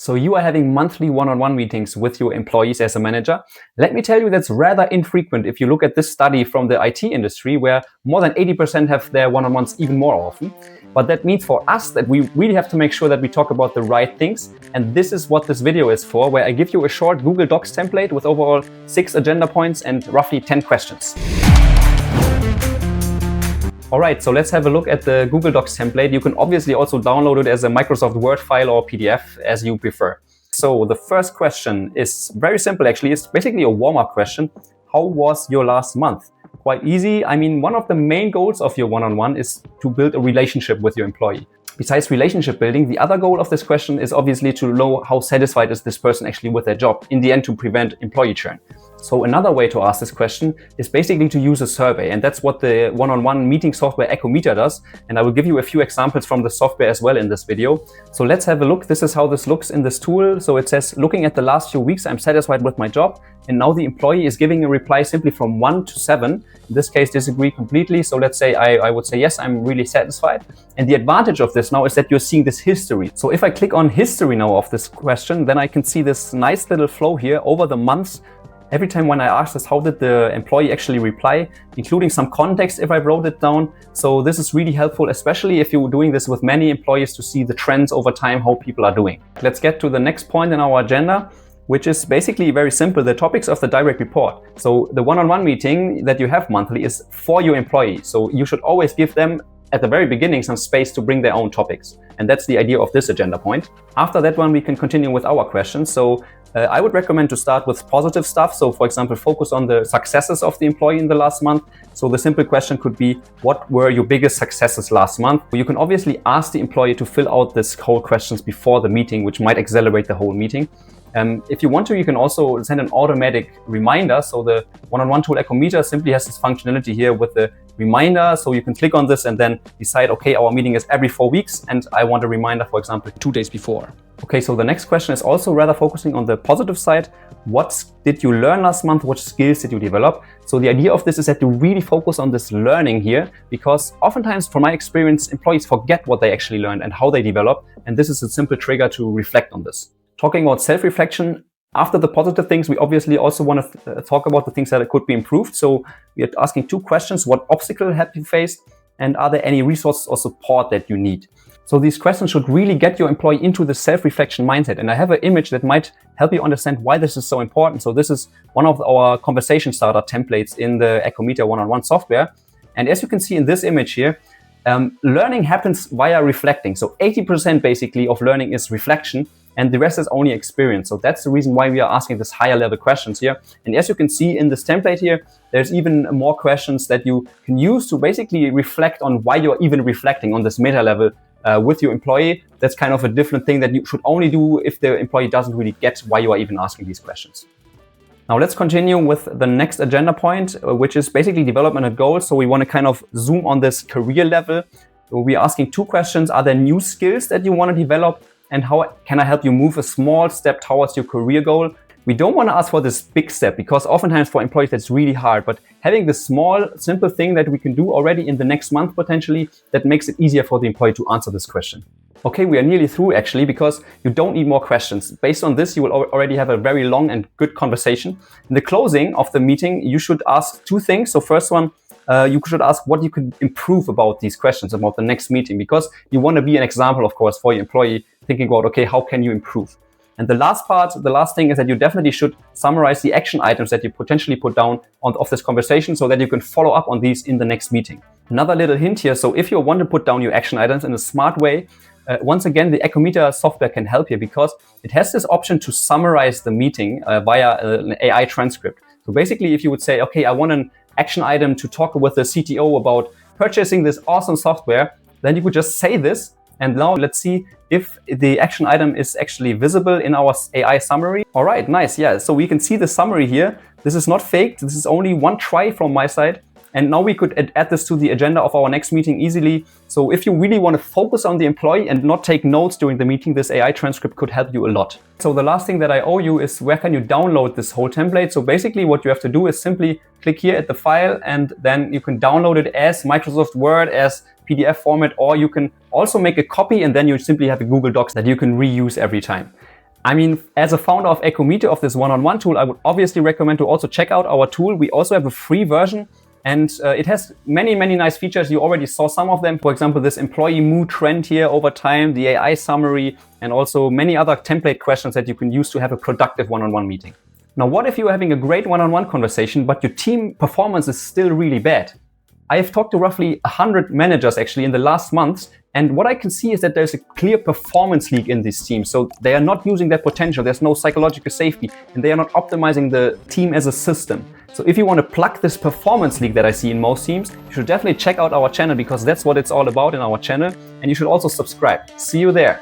So you are having monthly one-on-one meetings with your employees as a manager. Let me tell you, that's rather infrequent if you look at this study from the IT industry, where more than 80% have their one-on-ones even more often. But that means for us that we really have to make sure that we talk about the right things. And this is what this video is for, where I give you a short Google Docs template with overall 6 agenda points and roughly 10 questions. Alright, so let's have a look at the Google Docs template. You can obviously also download it as a Microsoft Word file or PDF as you prefer. So the first question is very simple actually. It's basically a warm-up question. How was your last month? Quite easy. I mean, one of the main goals of your one-on-one is to build a relationship with your employee. Besides relationship building, the other goal of this question is obviously to know how satisfied is this person actually with their job, in the end to prevent employee churn. So another way to ask this question is basically to use a survey, and that's what the one-on-one meeting software Echometer does. And I will give you a few examples from the software as well in this video. So let's have a look. This is how this looks in this tool. So it says, looking at the last few weeks, I'm satisfied with my job. And now the employee is giving a reply simply from 1 to 7. In this case, disagree completely. So let's say I would say, yes, I'm really satisfied. And the advantage of this now is that you're seeing this history. So if I click on history now of this question, then I can see this nice little flow here over the months. Every time when I ask this, how did the employee actually reply, including some context if I wrote it down. So this is really helpful, especially if you're doing this with many employees, to see the trends over time, how people are doing. Let's get to the next point in our agenda, which is basically very simple, the topics of the direct report. So the one-on-one meeting that you have monthly is for your employee. So you should always give them at the very beginning some space to bring their own topics. And that's the idea of this agenda point. After that one, we can continue with our questions. So I would recommend to start with positive stuff. So for example, focus on the successes of the employee in the last month. So the simple question could be, what were your biggest successes last month? You can obviously ask the employee to fill out this whole questions before the meeting, which might accelerate the whole meeting. If you want to, you can also send an automatic reminder. So the one-on-one tool Echometer simply has this functionality here with the reminder. So you can click on this and then decide, okay, our meeting is every 4 weeks and I want a reminder, for example, 2 days before. Okay, so the next question is also rather focusing on the positive side. What did you learn last month? What skills did you develop? So the idea of this is that you really focus on this learning here, because oftentimes, from my experience, employees forget what they actually learned and how they develop. And this is a simple trigger to reflect on this. Talking about self-reflection, after the positive things, we obviously also want to talk about the things that could be improved. So we are asking 2 questions. What obstacle have you faced? And are there any resources or support that you need? So these questions should really get your employee into the self-reflection mindset. And I have an image that might help you understand why this is so important. So this is one of our conversation starter templates in the Echometer one-on-one software. And as you can see in this image here, learning happens via reflecting. So 80% basically of learning is reflection, and the rest is only experience. So that's the reason why we are asking this higher level questions here. And as you can see in this template here, there's even more questions that you can use to basically reflect on why you're even reflecting on this meta level with your employee. That's kind of a different thing that you should only do if the employee doesn't really get why you are even asking these questions. Now let's continue with the next agenda point, which is basically development and goals. So we want to kind of zoom on this career level. So we're asking 2 questions. Are there new skills that you want to develop? And how can I help you move a small step towards your career goal? We don't want to ask for this big step, because oftentimes for employees that's really hard. But having this small, simple thing that we can do already in the next month potentially, that makes it easier for the employee to answer this question. Okay, we are nearly through actually, because you don't need more questions. Based on this, you will already have a very long and good conversation. In the closing of the meeting, you should ask 2 things. So first one, you should ask what you could improve about these questions, about the next meeting, because you want to be an example, of course, for your employee, thinking about, okay, how can you improve? And the last thing is that you definitely should summarize the action items that you potentially put down of this conversation, so that you can follow up on these in the next meeting. Another little hint here. So if you want to put down your action items in a smart way, once again, the Echometer software can help here, because it has this option to summarize the meeting via an AI transcript. So basically, if you would say, okay, I want an action item to talk with the CTO about purchasing this awesome software, then you could just say this. And now let's see if the action item is actually visible in our AI summary. All right, nice. Yeah, so we can see the summary here. This is not faked. This is only one try from my side. And now we could add this to the agenda of our next meeting easily. So if you really want to focus on the employee and not take notes during the meeting, this AI transcript could help you a lot. So the last thing that I owe you is, where can you download this whole template? So basically what you have to do is simply click here at the file, and then you can download it as Microsoft Word, as PDF format, or you can also make a copy and then you simply have a Google Docs that you can reuse every time. I mean, as a founder of Echometer, of this one-on-one tool, I would obviously recommend to also check out our tool. We also have a free version, and it has many nice features. You already saw some of them. For example, this employee mood trend here over time, the AI summary, and also many other template questions that you can use to have a productive one-on-one meeting. Now, what if you're having a great one-on-one conversation, but your team performance is still really bad? I have talked to roughly 100 managers actually in the last months, and what I can see is that there's a clear performance leak in these teams. So they are not using their potential, there's no psychological safety, and they are not optimizing the team as a system. So if you want to plug this performance leak that I see in most teams, you should definitely check out our channel, because that's what it's all about in our channel, and you should also subscribe. See you there.